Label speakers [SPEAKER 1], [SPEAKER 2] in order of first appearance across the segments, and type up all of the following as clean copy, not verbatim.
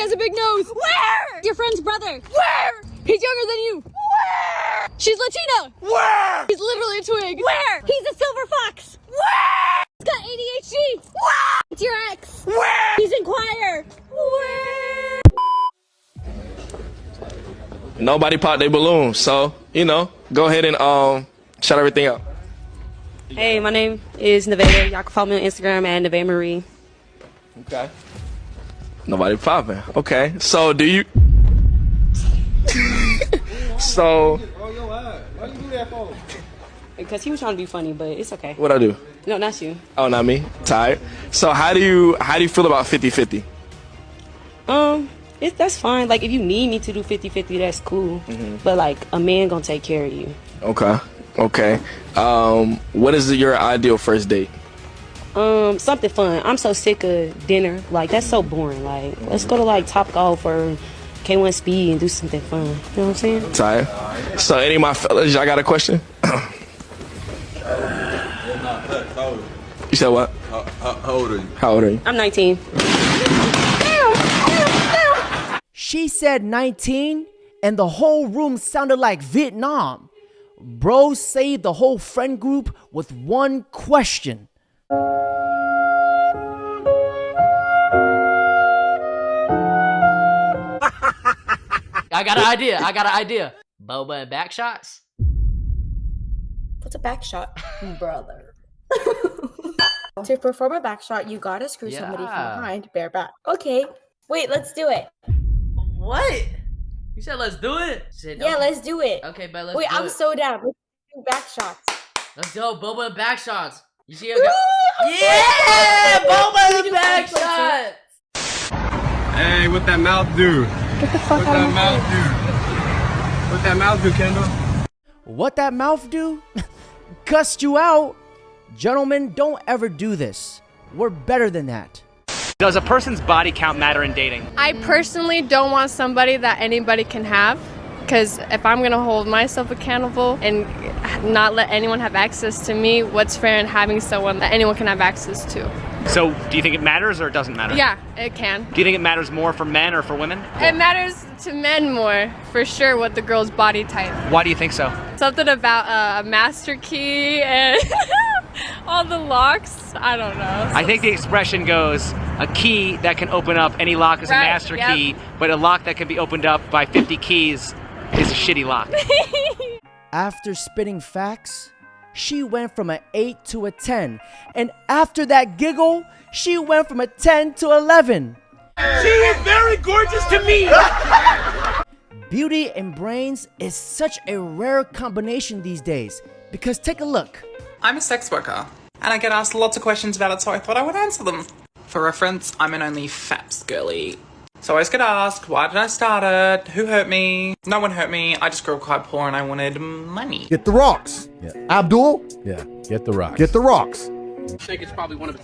[SPEAKER 1] has a big nose. Where? Your friend's brother. Where? He's younger than you. Where? She's Latina. Where? He's literally a twig. Where? He's a silver fox. Where? He's got ADHD. Where? It's your ex. Where? He's in choir. Where?
[SPEAKER 2] Nobody popped their balloon, so, you know, go ahead and shout everything out.
[SPEAKER 3] Hey, my name is Nevaeh. Y'all can follow me on Instagram at Nevaeh Marie.
[SPEAKER 2] Okay. Nobody popping. Okay. So do you So
[SPEAKER 4] Why you do that for?
[SPEAKER 3] Because he was trying to be funny, but it's okay.
[SPEAKER 2] What'd I do?
[SPEAKER 3] No, not you.
[SPEAKER 2] Oh, not me. Tired. So how do you feel about 50-50?
[SPEAKER 3] That's fine. Like, if you need me to do 50-50, that's cool. But, like, a man gonna take care of you.
[SPEAKER 2] Okay. What is your ideal first date?
[SPEAKER 3] Something fun. I'm so sick of dinner. Like, that's so boring. Like, let's go to, like, Top Golf or K1 Speed and do something fun. You know what I'm saying?
[SPEAKER 2] Tired. So any of my fellas, y'all got a question? You said what?
[SPEAKER 4] How old are you?
[SPEAKER 2] How old are you?
[SPEAKER 3] I'm 19.
[SPEAKER 5] She said 19, and the whole room sounded like Vietnam. Bro saved the whole friend group with one question.
[SPEAKER 6] I got an idea. Boba and back shots.
[SPEAKER 7] What's a back shot? Brother. To perform a back shot, you gotta screw somebody from behind bareback. Okay. Wait, let's do it.
[SPEAKER 6] What? You said let's do it?
[SPEAKER 7] Yeah, let's do it.
[SPEAKER 6] Okay, but let's
[SPEAKER 7] Wait,
[SPEAKER 6] do
[SPEAKER 7] I'm
[SPEAKER 6] it.
[SPEAKER 7] so down. Let's do back shots.
[SPEAKER 6] Let's go, Boba and back shots. You see how yeah, Boba and back shots.
[SPEAKER 4] Hey, what that mouth do?
[SPEAKER 7] Get the fuck out of my face.
[SPEAKER 4] What that mouth do, Kendall?
[SPEAKER 5] What that mouth do? Cussed you out. Gentlemen, don't ever do this. We're better than that.
[SPEAKER 8] Does a person's body count matter in dating?
[SPEAKER 1] I personally don't want somebody that anybody can have, because if I'm gonna hold myself accountable and not let anyone have access to me, what's fair in having someone that anyone can have access to?
[SPEAKER 8] So, do you think it matters or it doesn't matter?
[SPEAKER 1] Yeah, it can.
[SPEAKER 8] Do you think it matters more for men or for women?
[SPEAKER 1] It matters to men more, for sure, what the girl's body type.
[SPEAKER 8] Why do you think so?
[SPEAKER 1] Something about a master key and all the locks. I don't know.
[SPEAKER 8] I think the expression goes, a key that can open up any lock is a master key, but a lock that can be opened up by 50 keys is a shitty lock.
[SPEAKER 5] After spitting facts, she went from an 8 to a 10. And after that giggle, she went from a 10 to 11.
[SPEAKER 8] She is very gorgeous to me!
[SPEAKER 5] Beauty and brains is such a rare combination these days. Because take a look.
[SPEAKER 9] I'm a sex worker, and I get asked lots of questions about it, so I thought I would answer them. For reference, I'm an OnlyFaps girly. So I just get asked, why did I start it? Who hurt me? No one hurt me. I just grew up quite poor and I wanted money.
[SPEAKER 10] Get the rocks. Yeah. Abdul?
[SPEAKER 11] Yeah, get the rocks.
[SPEAKER 10] Get the rocks.
[SPEAKER 8] I think it's probably one of the...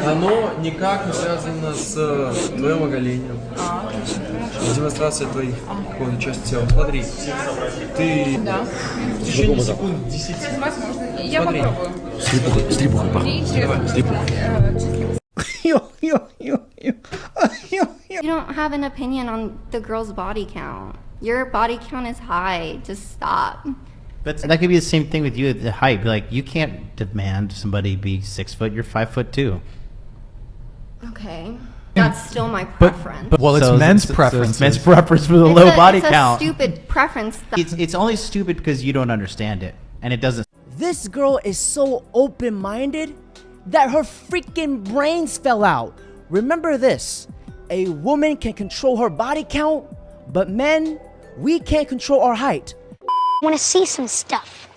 [SPEAKER 12] Оно никак не связано с твоим оголением. Демонстрация твоих какой-то части тела. Смотри, ты в течение секунд 10.
[SPEAKER 1] Возможно. Я попробую.
[SPEAKER 10] Слипухой, пахнет. Слипухой.
[SPEAKER 13] You don't have an opinion on the girl's body count. Your body count is high. Just stop.
[SPEAKER 14] But that could be the same thing with you, the height. Like, you can't demand somebody be 6 foot. You're 5'2".
[SPEAKER 13] Okay. That's still my preference.
[SPEAKER 11] Well, it's men's preference.
[SPEAKER 14] It's men's preference for the low body count.
[SPEAKER 13] It's a stupid preference.
[SPEAKER 14] It's only stupid because you don't understand it. And it doesn't.
[SPEAKER 5] This girl is so open-minded that her freaking brains fell out. Remember this. A woman can control her body count, but men, we can't control our height.
[SPEAKER 15] I want to see some stuff.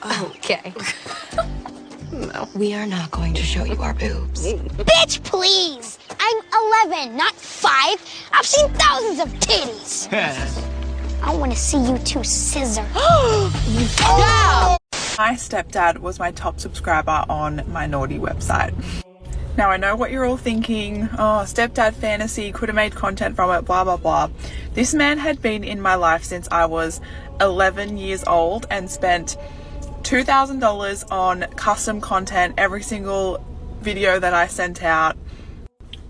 [SPEAKER 16] Okay. No. We are not going to show you our boobs.
[SPEAKER 15] Bitch, please! I'm 11, not 5. I've seen thousands of titties. I want to see you two scissor.
[SPEAKER 9] Oh! My stepdad was my top subscriber on my naughty website. Now I know what you're all thinking. Oh, stepdad fantasy, could have made content from it, blah, blah, blah. This man had been in my life since I was 11 years old and spent $2,000 on custom content every single video that I sent out.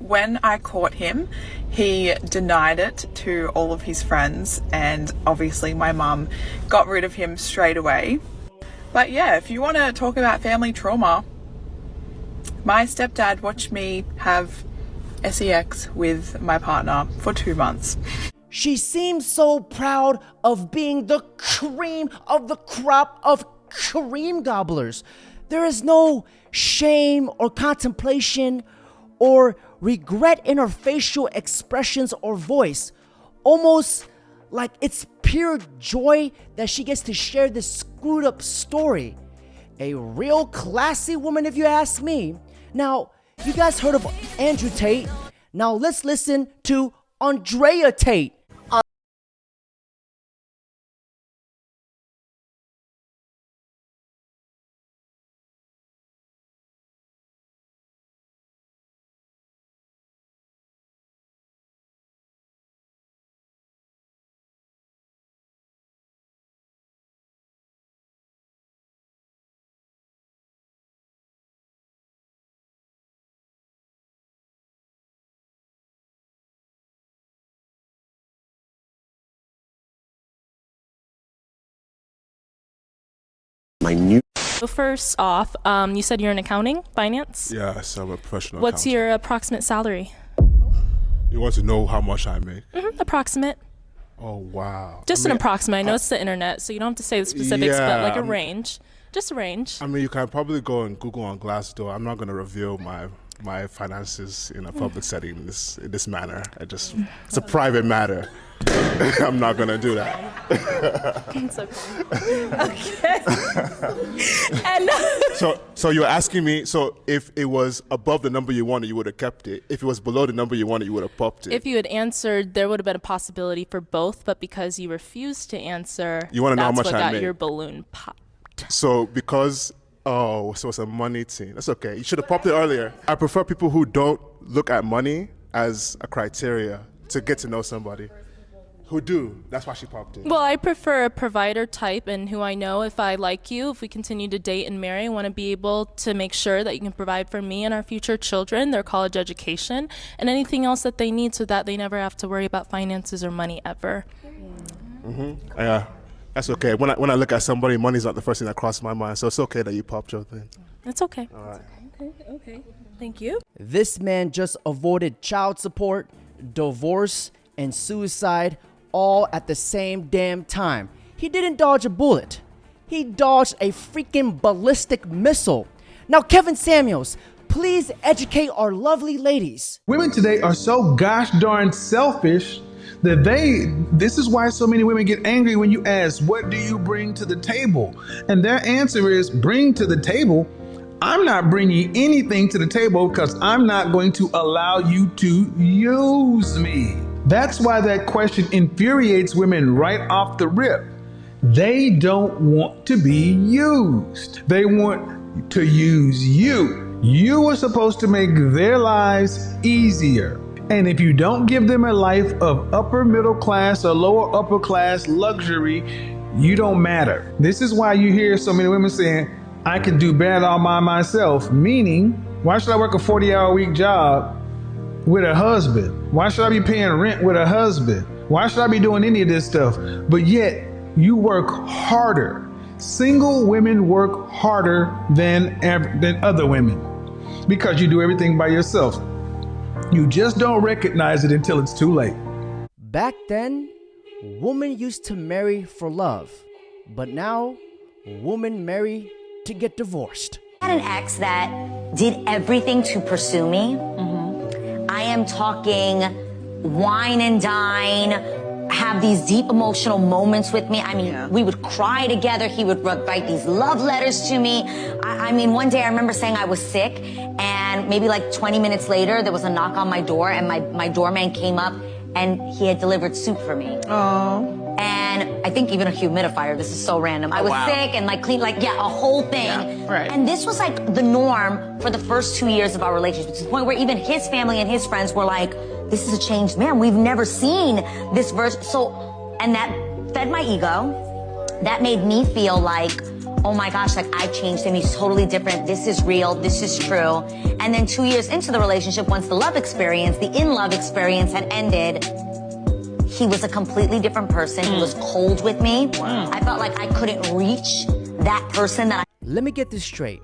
[SPEAKER 9] when I caught him, he denied it to all of his friends, and obviously my mum got rid of him straight away. But yeah, if you want to talk about family trauma, my stepdad watched me have sex with my partner for 2 months.
[SPEAKER 5] She seems so proud of being the cream of the crop of cream gobblers. There is no shame or contemplation or regret in her facial expressions or voice. Almost like it's pure joy that she gets to share this screwed up story. A real classy woman, if you ask me. Now, you guys heard of Andrew Tate. Now let's listen to Andrea Tate.
[SPEAKER 17] So first off, you said you're in accounting, finance?
[SPEAKER 18] Yes, I'm a professional
[SPEAKER 17] What's
[SPEAKER 18] accountant.
[SPEAKER 17] your approximate salary?
[SPEAKER 18] You want to know how much I make?
[SPEAKER 17] Approximate.
[SPEAKER 18] Oh, wow.
[SPEAKER 17] Just an approximate. I know it's the internet, so you don't have to say the specifics, but like a range. Just a range.
[SPEAKER 18] I mean, you can probably go and Google on Glassdoor. I'm not going to reveal my finances in a public setting in this manner. It's a private matter. I'm not going to do that.
[SPEAKER 17] It's okay. And
[SPEAKER 18] So you're asking me, so if it was above the number you wanted, you would have kept it. If it was below the number you wanted, you would have popped it.
[SPEAKER 17] if you had answered, there would have been a possibility for both, but because you refused to answer,
[SPEAKER 18] You wanna know how
[SPEAKER 17] that's
[SPEAKER 18] much
[SPEAKER 17] what
[SPEAKER 18] I
[SPEAKER 17] got
[SPEAKER 18] make?
[SPEAKER 17] your balloon popped.
[SPEAKER 18] So because, so it's a money thing. That's okay. You should have popped it earlier. I prefer people who don't look at money as a criteria to get to know somebody. Who do. That's why she popped it.
[SPEAKER 17] Well, I prefer a provider type, and who I know, if I like you, if we continue to date and marry, I want to be able to make sure that you can provide for me and our future children, their college education, and anything else that they need so that they never have to worry about finances or money ever.
[SPEAKER 18] Yeah, that's okay. When I look at somebody, money's not the first thing that crosses my mind, so it's okay that you popped your thing.
[SPEAKER 17] It's okay.
[SPEAKER 18] All right.
[SPEAKER 17] Okay. Thank you.
[SPEAKER 5] This man just avoided child support, divorce, and suicide all at the same damn time. He didn't dodge a bullet. He dodged a freaking ballistic missile. Now, Kevin Samuels, please educate our lovely ladies.
[SPEAKER 19] Women today are so gosh darn selfish that this is why so many women get angry when you ask, what do you bring to the table? And their answer is, bring to the table. I'm not bringing anything to the table because I'm not going to allow you to use me. That's why that question infuriates women right off the rip. They don't want to be used. They want to use you. You are supposed to make their lives easier. And if you don't give them a life of upper middle class or lower upper class luxury, you don't matter. This is why you hear so many women saying, I can do bad all by myself, meaning, why should I work a 40-hour-week job with a husband? Why should I be paying rent with a husband? Why should I be doing any of this stuff? But yet, you work harder. Single women work harder than other women because you do everything by yourself. You just don't recognize it until it's too late.
[SPEAKER 5] Back then, women used to marry for love, but now, women marry to get divorced.
[SPEAKER 20] I had an ex that did everything to pursue me. I am talking wine and dine, have these deep emotional moments with me. I mean, we would cry together. He would write these love letters to me. I mean, one day I remember saying I was sick, and maybe like 20 minutes later, there was a knock on my door, and my doorman came up, and he had delivered soup for me. Oh. And I think even a humidifier. This is so random. I was sick and like clean, a whole thing.
[SPEAKER 6] Yeah, right.
[SPEAKER 20] And this was like the norm for the first 2 years of our relationship, to the point where even his family and his friends were like, this is a changed man. We've never seen this version. So, and that fed my ego. That made me feel like, oh my gosh, like I changed him. He's totally different. This is real. This is true. And then 2 years into the relationship, once the love experience, the in-love experience had ended, he was a completely different person. He was cold with me. I felt like I couldn't reach that person that I...
[SPEAKER 5] Let me get this straight.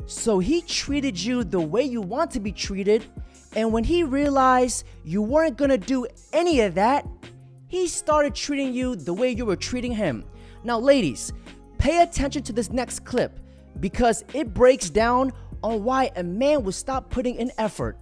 [SPEAKER 5] So he treated you the way you want to be treated, and when he realized you weren't gonna do any of that, he started treating you the way you were treating him. Now ladies, pay attention to this next clip because it breaks down on why a man would stop putting in effort.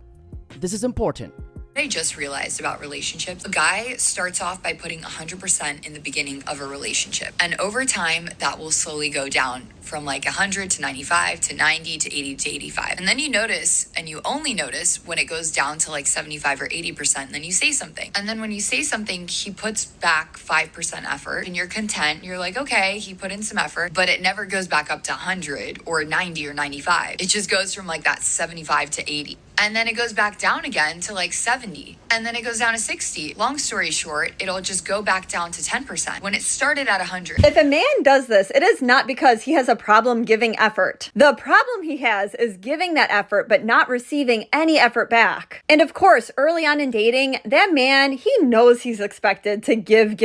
[SPEAKER 5] This is important.
[SPEAKER 21] I just realized about relationships. A guy starts off by putting 100% in the beginning of a relationship. And over time, that will slowly go down from like 100 to 95 to 90 to 80 to 85. And then you notice, and you only notice when it goes down to like 75 or 80%, and then you say something. And then when you say something, he puts back 5% effort and you're content. You're like, okay, he put in some effort, but it never goes back up to 100 or 90 or 95. It just goes from like that 75 to 80. And then it goes back down again to like 70. And then it goes down to 60. Long story short, it'll just go back down to 10% when it started at 100.
[SPEAKER 22] If a man does this, it is not because he has a problem giving effort. The problem he has is giving that effort but not receiving any effort back. And of course, early on in dating, that man, he knows he's expected to give.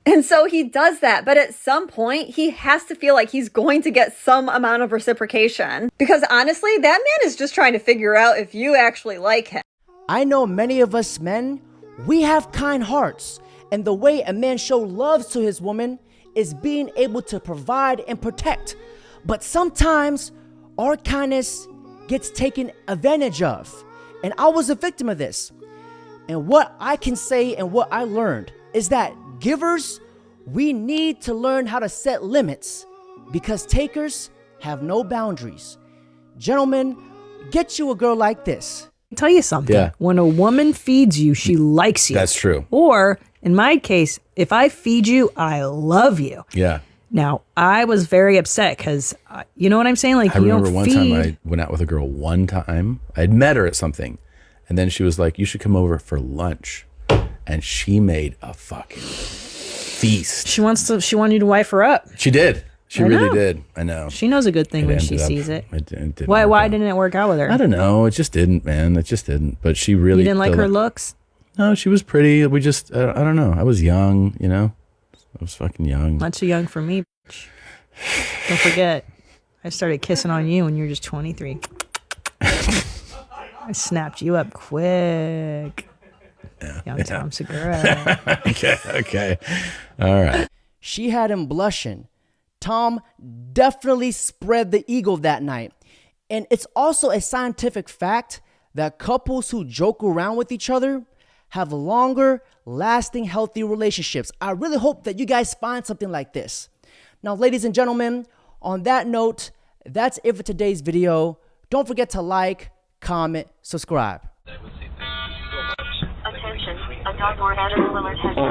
[SPEAKER 22] And so he does that, but at some point, he has to feel like he's going to get some amount of reciprocation. Because honestly, that man is just trying to figure out if you actually like him.
[SPEAKER 5] I know many of us men, we have kind hearts, and the way a man shows love to his woman is being able to provide and protect. But sometimes our kindness gets taken advantage of, and I was a victim of this. And what I can say and what I learned is that givers, we need to learn how to set limits because takers have no boundaries. Gentlemen, get you a girl like this.
[SPEAKER 23] I'll tell you something.
[SPEAKER 5] Yeah.
[SPEAKER 23] When a woman feeds you, she likes you.
[SPEAKER 24] That's true.
[SPEAKER 23] Or, in my case, if I feed you, I love you.
[SPEAKER 24] Yeah.
[SPEAKER 23] Now, I was very upset because, you know what I'm saying? Like,
[SPEAKER 24] I
[SPEAKER 23] you
[SPEAKER 24] remember
[SPEAKER 23] don't
[SPEAKER 24] one
[SPEAKER 23] feed.
[SPEAKER 24] time I went out with a girl one time. I'd met her at something. And then she was like, you should come over for lunch. And she made a fucking feast.
[SPEAKER 23] She wanted you to wife her up.
[SPEAKER 24] She did. She
[SPEAKER 23] I
[SPEAKER 24] really
[SPEAKER 23] know.
[SPEAKER 24] did. I know.
[SPEAKER 23] She knows a good thing
[SPEAKER 24] It
[SPEAKER 23] when she
[SPEAKER 24] ended up-
[SPEAKER 23] sees it.
[SPEAKER 24] It didn't
[SPEAKER 23] Why
[SPEAKER 24] work out.
[SPEAKER 23] didn't it work out with her?
[SPEAKER 24] I don't know. It just didn't, man. It just didn't. But she really...
[SPEAKER 23] You didn't like
[SPEAKER 24] the-
[SPEAKER 23] her looks?
[SPEAKER 24] No, she was pretty. We just... I don't know. I was young, you know? I was fucking young.
[SPEAKER 23] Not too young for me. Don't forget, I started kissing on you when you were just 23. I snapped you up quick. Young Tom Segura.
[SPEAKER 24] Okay. All right.
[SPEAKER 5] She had him blushing. Tom definitely spread the eagle that night. And it's also a scientific fact that couples who joke around with each other have longer lasting healthy relationships. I really hope that you guys find something like this. Now, ladies and gentlemen, on that note, that's it for today's video. Don't forget to like, comment, subscribe.
[SPEAKER 25] Attention, a dog or alert has been